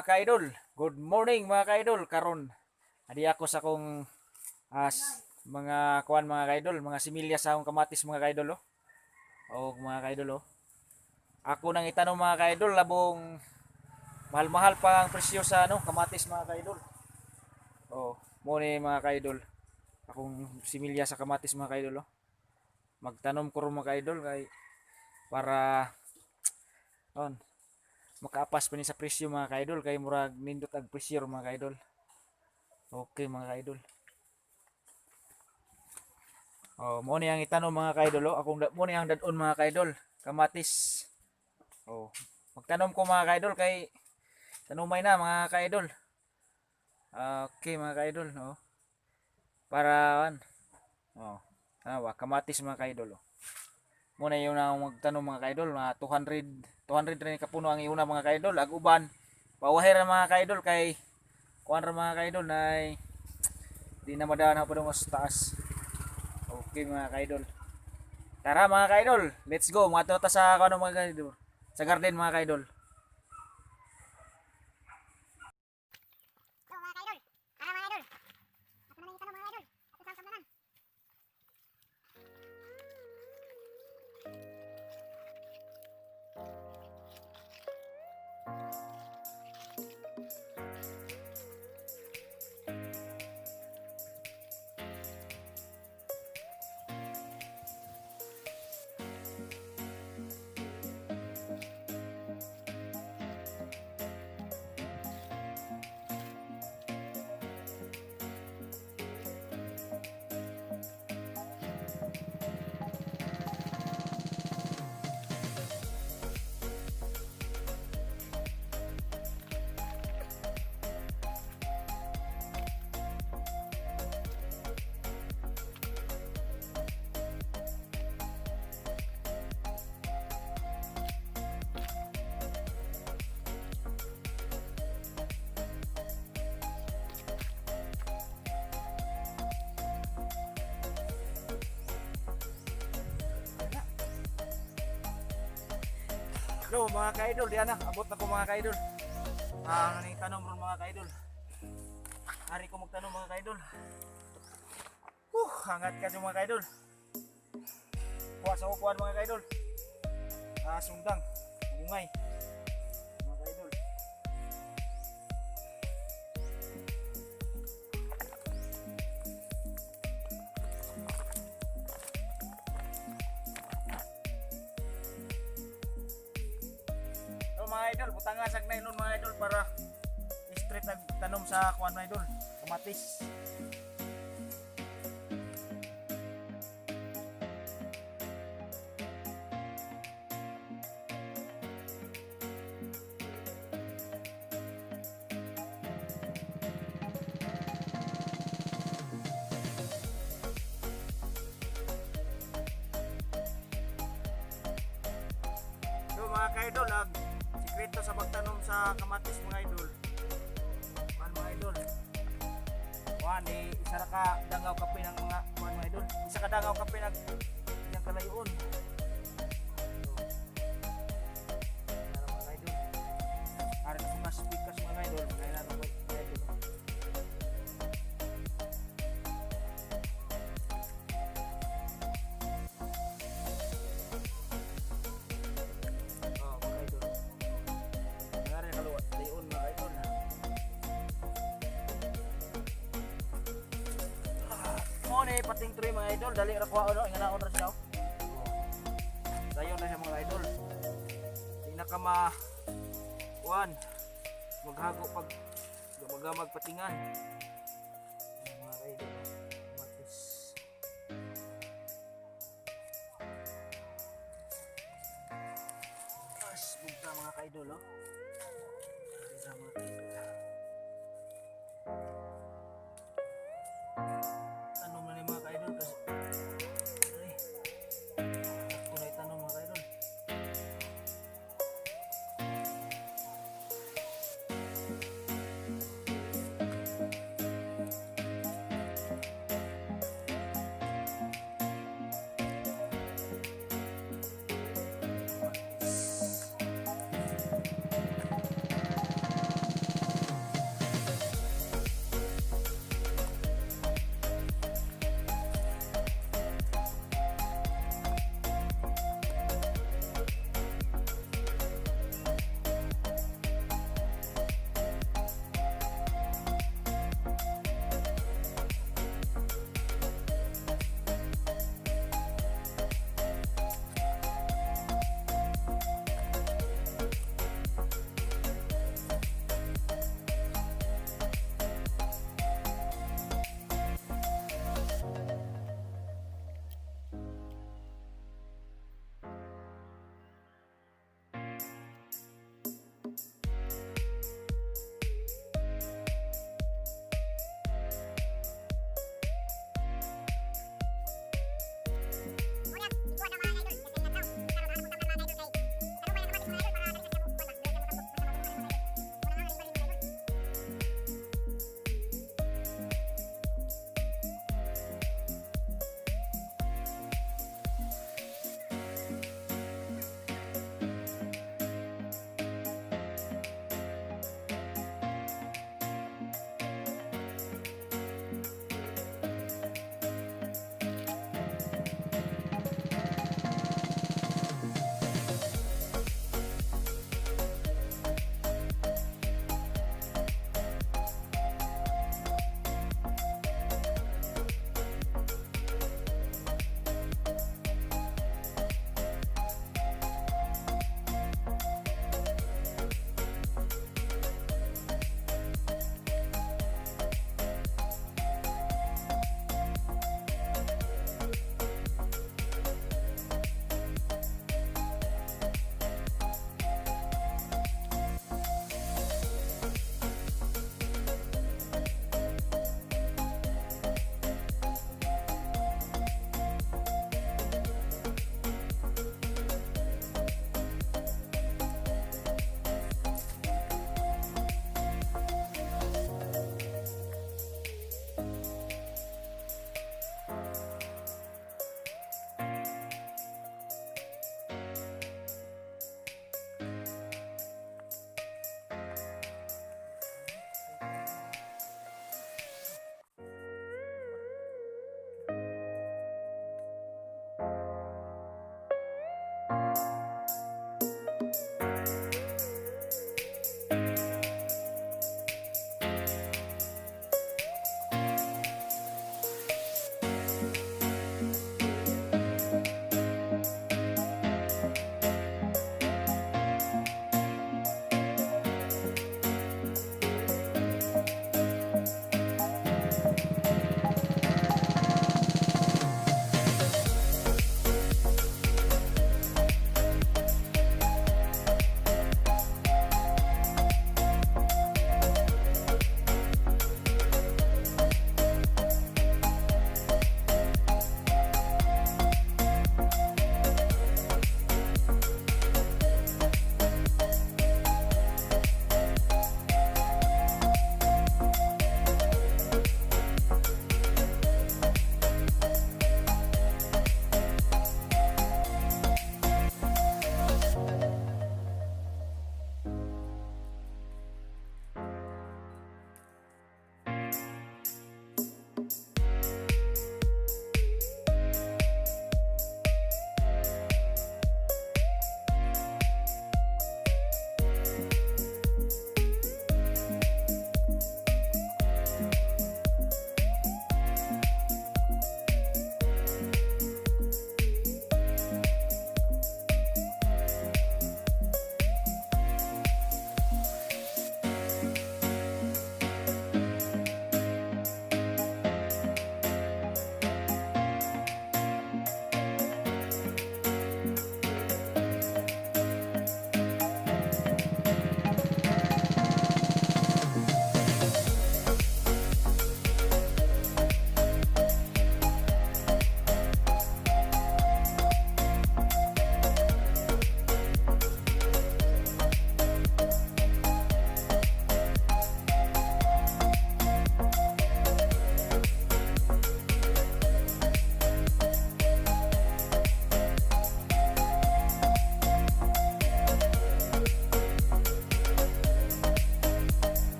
mga kaidol. Good morning mga kaidol. Karon adi ako sa akong mga kuan mga kaidol, mga similya sa akong kamatis mga kaidol oh. O mga kaidol oh. Ako nang itanong mga kaidol labong mahal-mahal pa ang presyo sa kamatis mga kaidol. Oh, mo ni mga kaidol. Akong similya sa kamatis mga kaidol oh. Magtanom ko ro mga kaidol kay para on makaapas pa ni sa presyo mga kaidol kay murag nindot ag presyo mga kaidol. Okay mga kaidol. Oh, mo ni ang itanong mga kaidol oh. Mo ni ang dadon mga kaidol, kamatis. Oh, magtanom ko mga kaidol kay tanumay na mga kaidol. Okay mga kaidol oh. Para oh, kamatis mga kaidol oh. Muna yung na magtanong mga kaidol na 200 rin kapuno ang iuna mga kaidol ag uban pawahir mga kaidol kay kuan ra mga kaidol na di na madaan pa dong sa taas. Okay mga kaidol, tara mga kaidol, let's go mga ta sa kuno mga kaidol sa garden mga kaidol. Hello mga kaidol, diyan na, abot na ko mga kaidol. Naning tanong ron mga kaidol. Hari ko magtanong mga kaidol. Hangat ka mga kaidol. Kuha sa kukuan mga kaidol. Sundang, bungay. Mga kaidol. Mga idol, butanga sag nylon mga idol para straight nagtanom sa kuan mga idol, kamatis. So mga kaidol, sikreto sa pagtanom sa kamatis mga idol. Mga idol. Isa ra ka dangaw kape ng mga idol. Isa ka dangaw kape ng kalayon. Mga idol. Ara na mga speakers mga idol, mga idol. Pating tuloy mga idol, dali ra kuha no, inganaon ra siya. Dayon na siya mga idol. Di na ka kuan maghago pag magamag patingan. Mga idol, matis. Bugta mga idol oh. Bugta mga idol.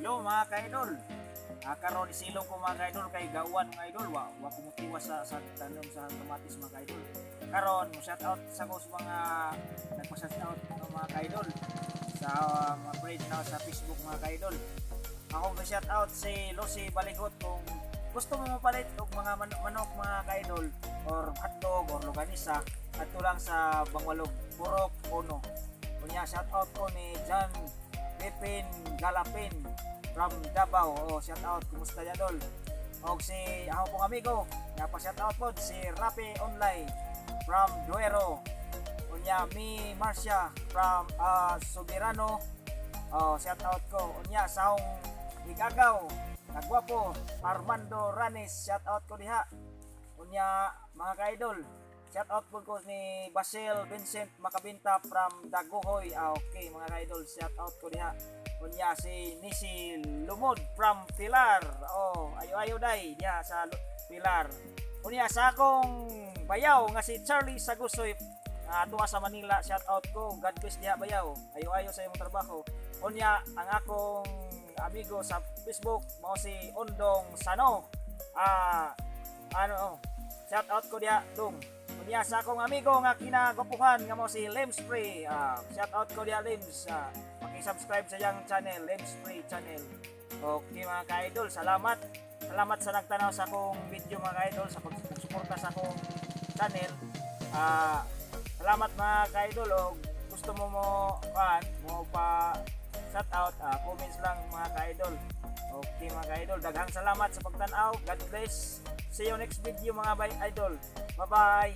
Hello mga ka-idol. Karon isilong ko mga ka-idol kay gawan mga idol. Wa ko motiwas sa tanom sa kamatis mga ka-idol. Karon shout out sa ko sa mga nagpa-shout out ng mga ka-idol sa mga page na sa Facebook mga ka-idol. Ako ga-shout out si Lucy Baligot kung gusto mo mapalit og mga manok mga ka-idol or hotdog or longganisa adto lang sa Bangwalog, Purok, Puno. Kunya shout out ko ni John Pepin Galapin from Davao. Shout out, kumusta ya dol? Og si ako pong amigo, pa shout out po si Rapi Online from Duero. Unya mi Marcia from Soberano. Shout out ko. Unya saong Igagaw, nagwapo Armando Ranis, shout out ko diha. Unya mga ka-idol, shout out po ko ni Basil Vincent Makabinta from Daguhoy. Okay mga ka-idol, shout out ko diha. Unya si Nisi Lumod from Pilar. Ayo day diha sa Pilar. Unya sa akong bayaw nga si Charlie Sagusoy, tuwa sa Manila, shout out ko. God bless diha bayaw. Ayo sa imong trabaho. Unya ang akong amigo sa Facebook mo si Undong Sano. Shout out ko diha dong. Unya sa akong amigo nga kinagupuhan nga mo si Lems Free. Shout out ko diha Lems. Paki-subscribe sa yang channel, Lems Free channel. Okay mga ka-idol, salamat. Salamat sa nagtanaw sa akong video mga ka-idol, sa pagsuporta sa akong channel. Salamat mga ka-idol. Gusto mo pa shout out, comments lang mga ka-idol. Okay mga ka-idol, daghang salamat sa pagtanaw. God bless. See you next video mga idol. Bye bye.